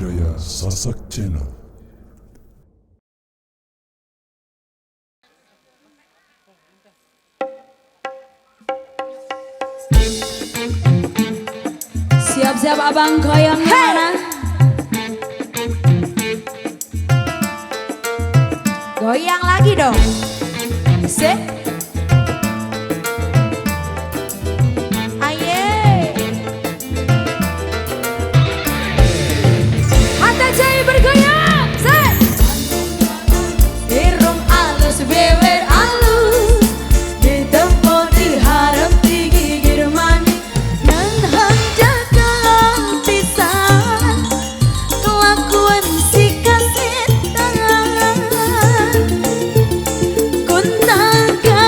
Budaya Sasak Channel. Siap-siap abang goyang mana? Goyang lagi dong. Sik. Aye. Hata jai bergoyang. Sik. Irung alus bewer alus. Ditempo diharap digigir manis. Nan hanjakan pisan. Kelakuan si kasetan. Kuntaga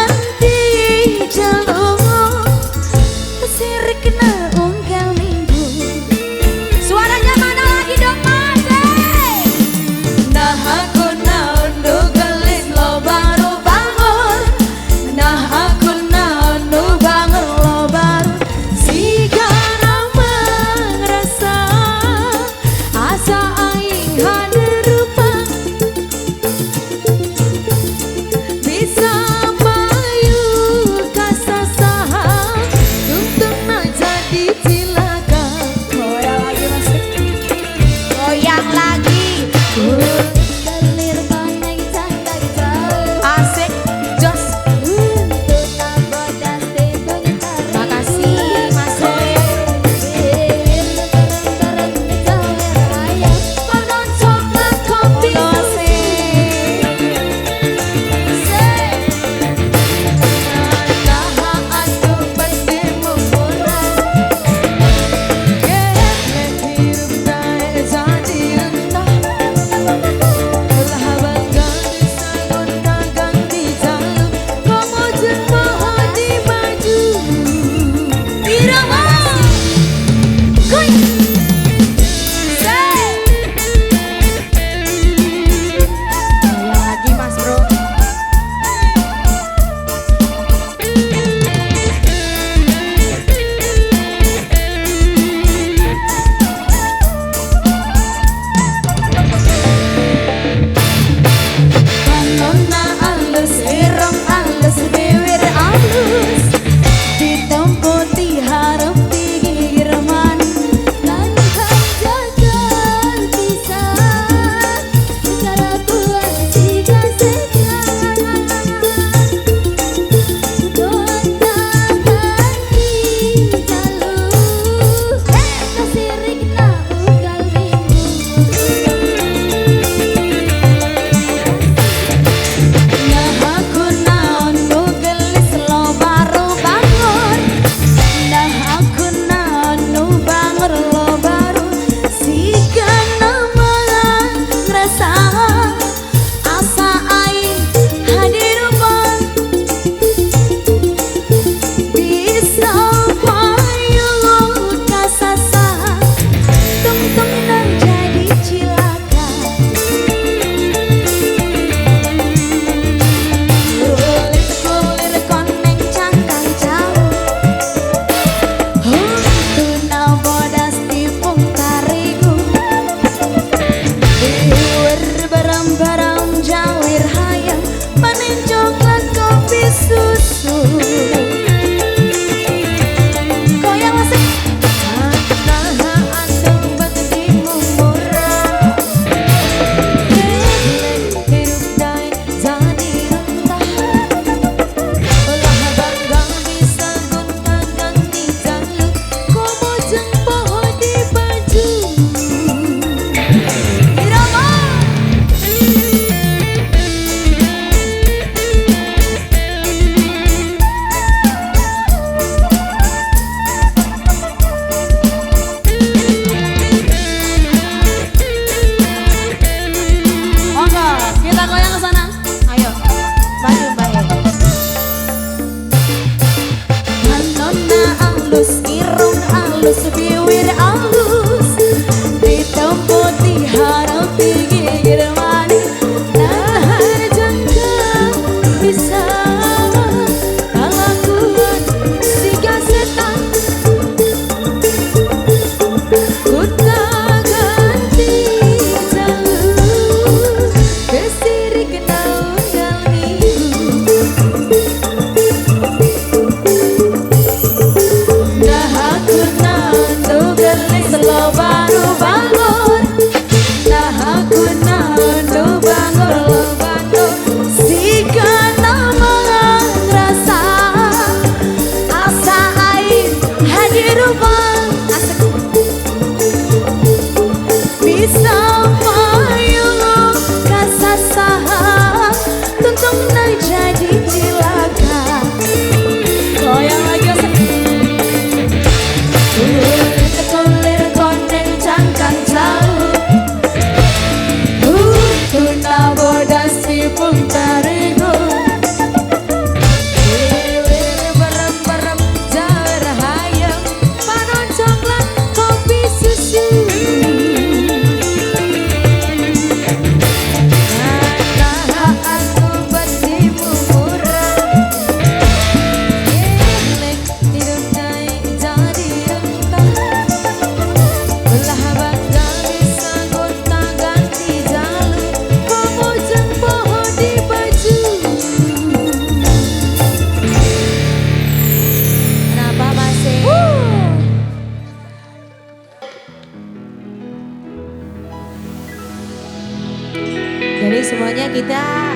Pokoknya kita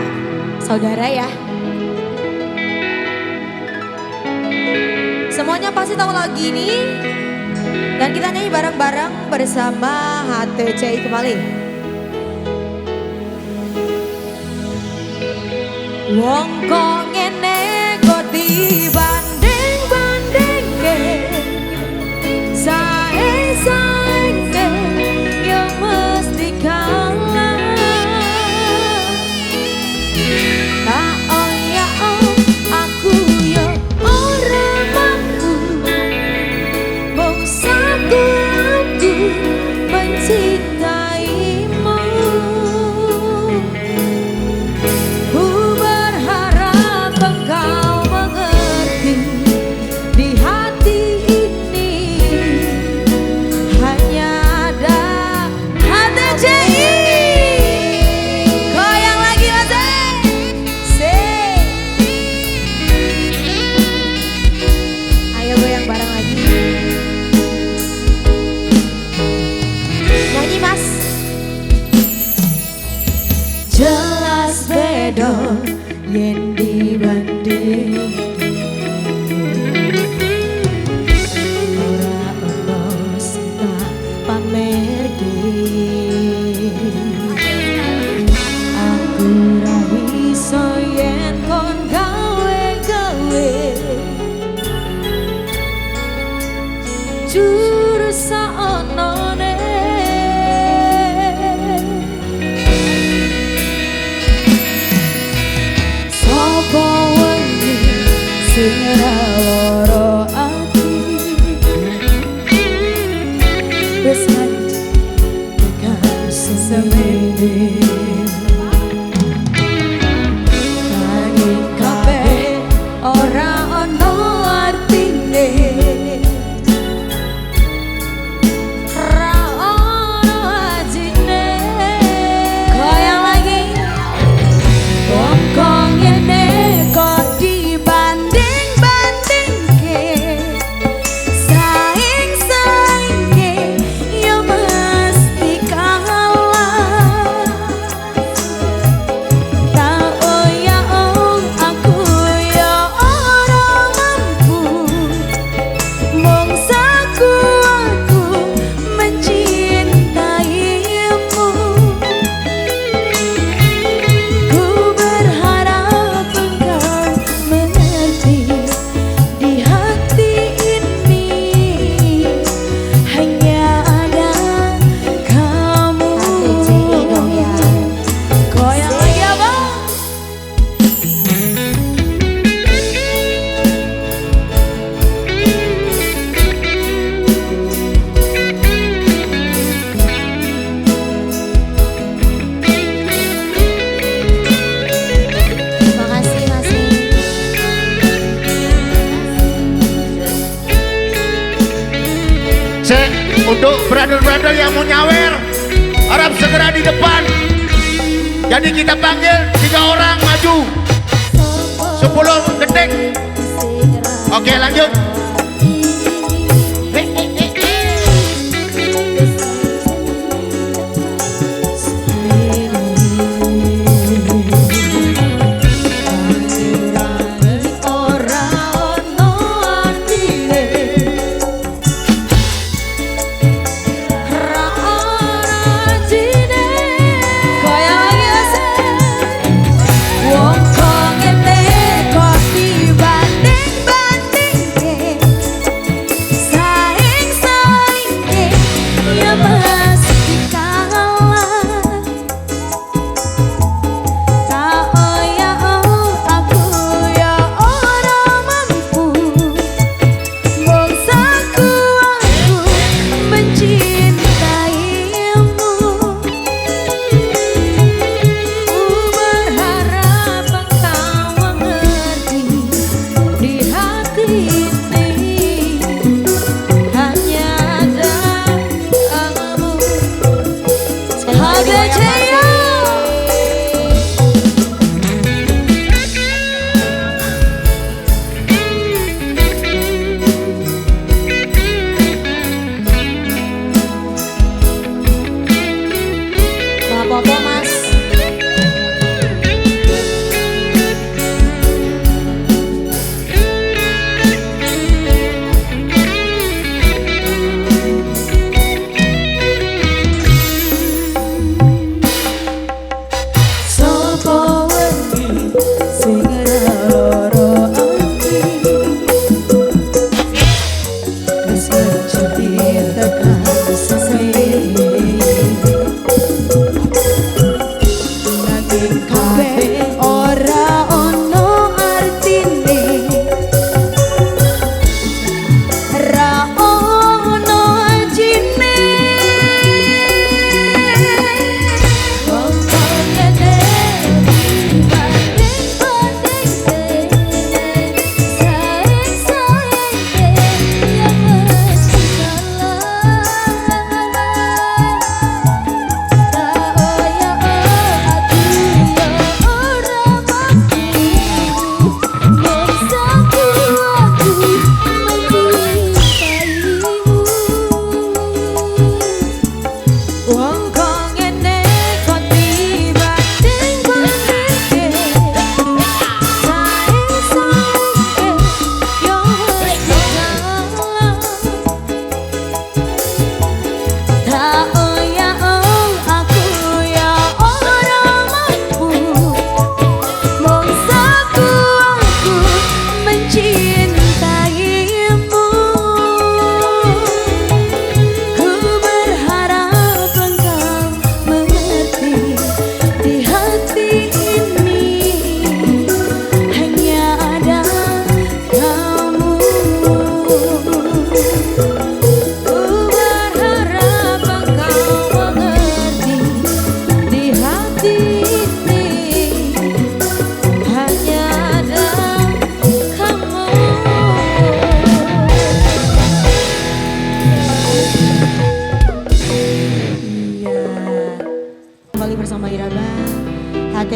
saudara ya. Semuanya pasti tahu lagu ini. Dan kita nyanyi bareng-bareng bersama HTCI kembali. Wong kok ngene kok dibanding-bandingke, sae-saengke ya mesti kalah. Tak oyah aku ya ora mampu, mung saku aku mencintaimu. Ku berharap engkau mengerti, di hati ini hanya ada HTCI. Goyang lagi Mas ayo goyang bareng lagi. Nyanyi Mas. Jelas beda yen dibanding, ora ono sing tak pamerke. Aku ra iso yen kon gawe-gawe jur saonone. Sapa wengi sing ora lara ati, wis mati tekan semene. Nanging kabeh ora ono artine, ora ono ajine. Goyang lagi. Wong kok ngene kok dibanding-bandingke, saing-saingke ya mesti kalah. Tak oyah aku ya ora mampu, mung saku aku mencintaimu. Ku berharap engkau mengerti, di hati ini hanya ada kamu. Goyang lagi abang. Makasih masih. Cek untuk brother-brother yang mau nyawer, harap segera di depan. Jadi kita panggil 3 orang maju, 10 ketik. Oke lanjut. Ora ono artine, ora ono ajine. Goyang lagi Mas. Wong kok ngene kok dibanding-bandingke,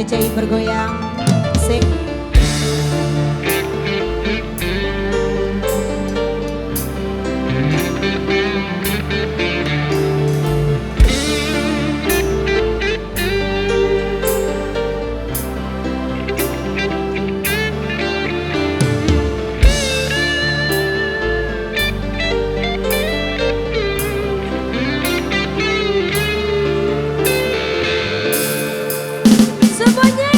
HTCI bergoyang. Sik. Semuanya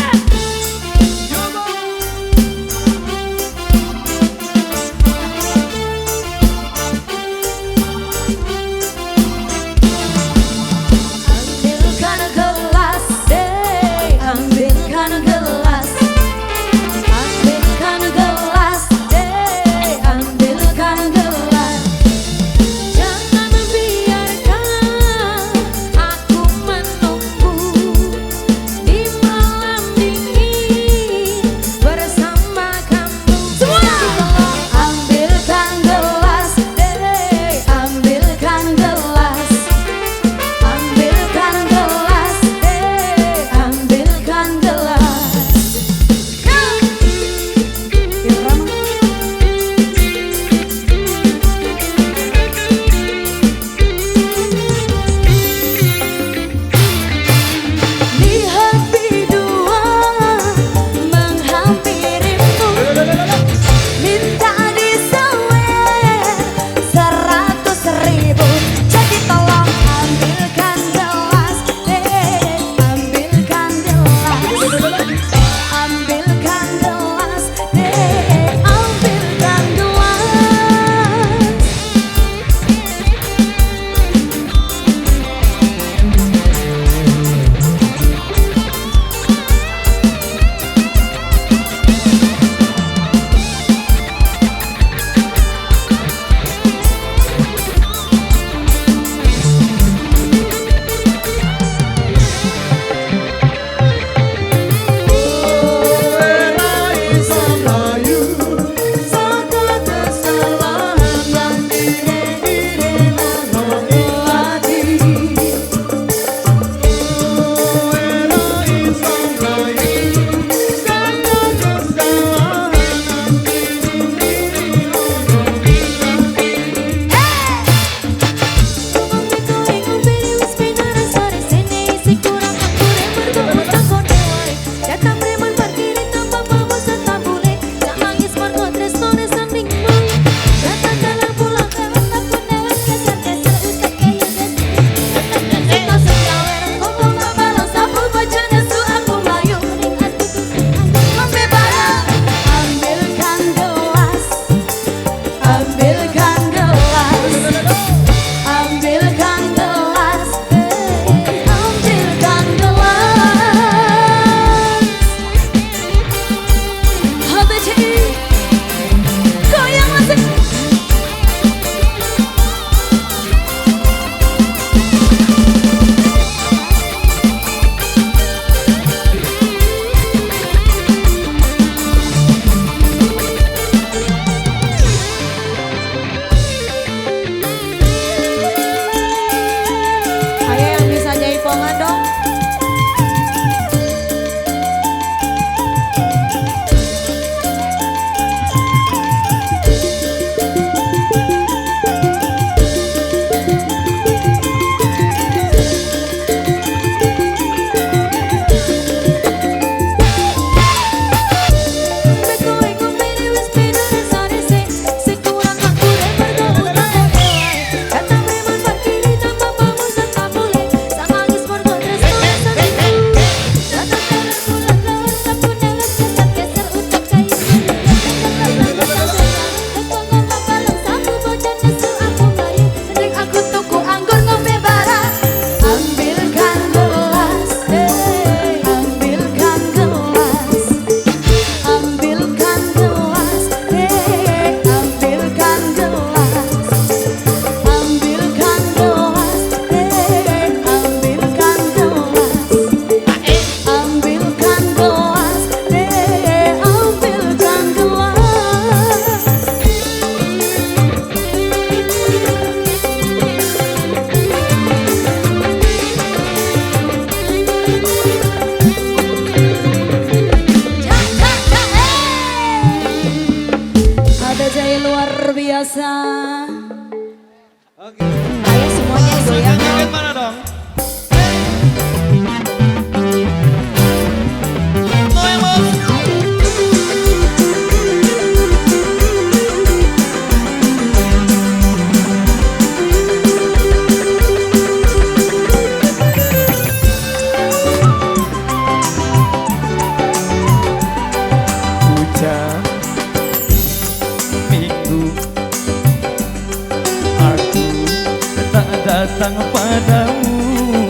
datang padamu.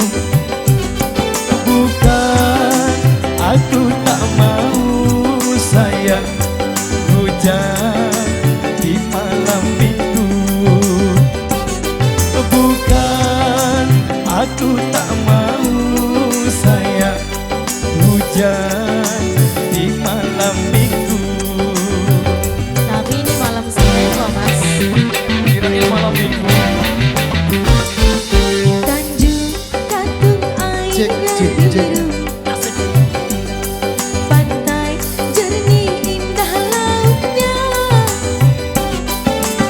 Bukan aku tak mau sayang, hujan di malam minggu. Bukan aku tak mau sayang, hujan di malam minggu. Tapi ini malam Senin kok mas. Kirain malam minggu. Tanjung Katung air Cek, cek, cek. biru, pantai jernih indah lautnya.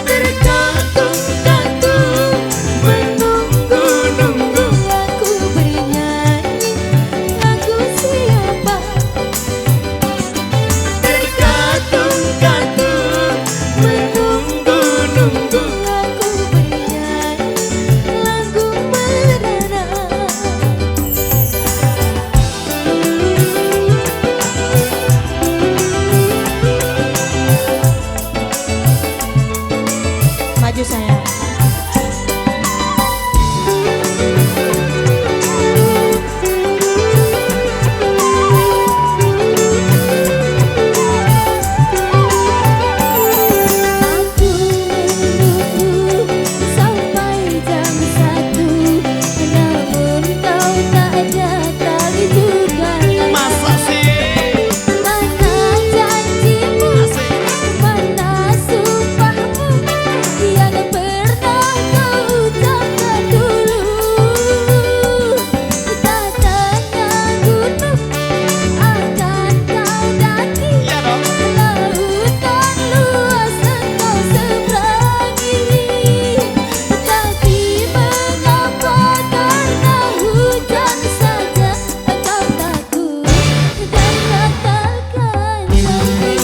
Terkatung-katung menunggu-nunggu aku bernyanyi lagu siapa. Terkatung-katung menunggu-nunggu aku bernyanyi lagu merana. Maju sayang. Aku menunggu sampai jam 1, namun kau tak datang juga. Masa sih? Mana janjimu, mana sumpahmu yang pernah kau ucapkan dulu. Katanya gunung akan kau daki, Iya dong. lautan luas engkau seberangi. Tapi mengapa karena hujan saja engkau takut dan katakan janji.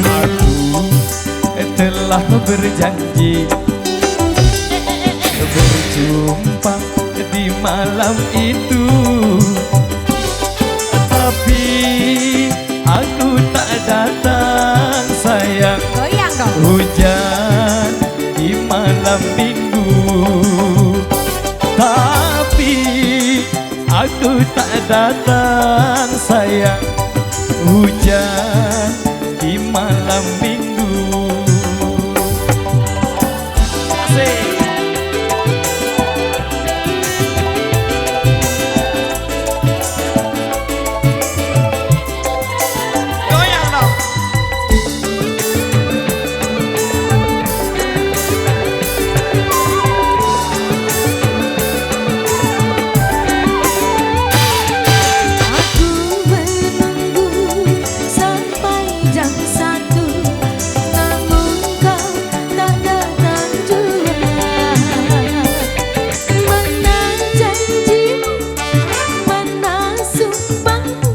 Aku telah berjanji berjumpa di malam itu, tapi aku tak datang sayang. Goyang dong. Hujan di malam minggu, tapi aku tak datang sayang. Hujan di malam minggu. Asik. Goyang dong. Aku menunggu sampai jam 1, namun kau tak datang juga. Mana janjimu, mana sumpahmu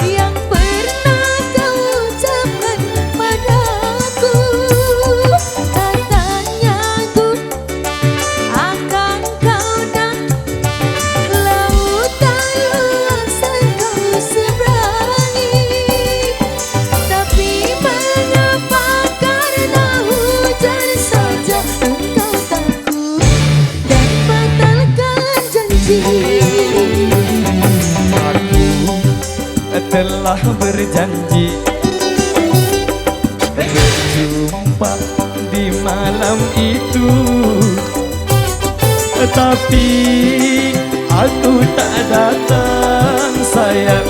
yang pernah kau ucapkan padaku. Katanya gunung akan kau daki, lautan luas engkau seberangi. Tapi mengapa karena hujan saja engkau takut dan batalkan janji. Aku telah berjanji berjumpa di malam itu, tapi aku tak datang sayang.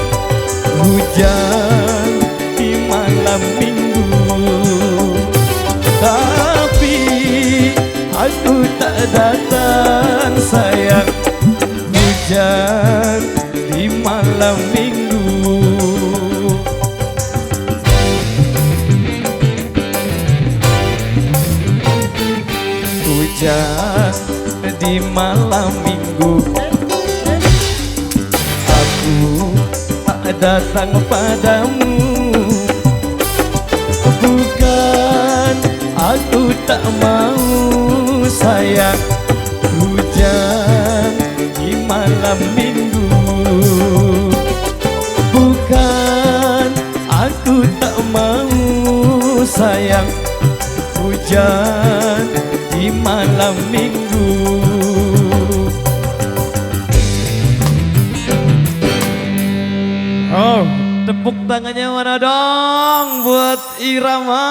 Hujan di malam minggu, tapi aku tak datang sayang. Hujan di malam minggu. Hujan di malam minggu, aku tak datang padamu. Bukan aku tak mau sayang, hujan di malam minggu. Bukan aku tak mau sayang, hujan di malam minggu. Oh, tepuk tangannya mana dong buat Irama.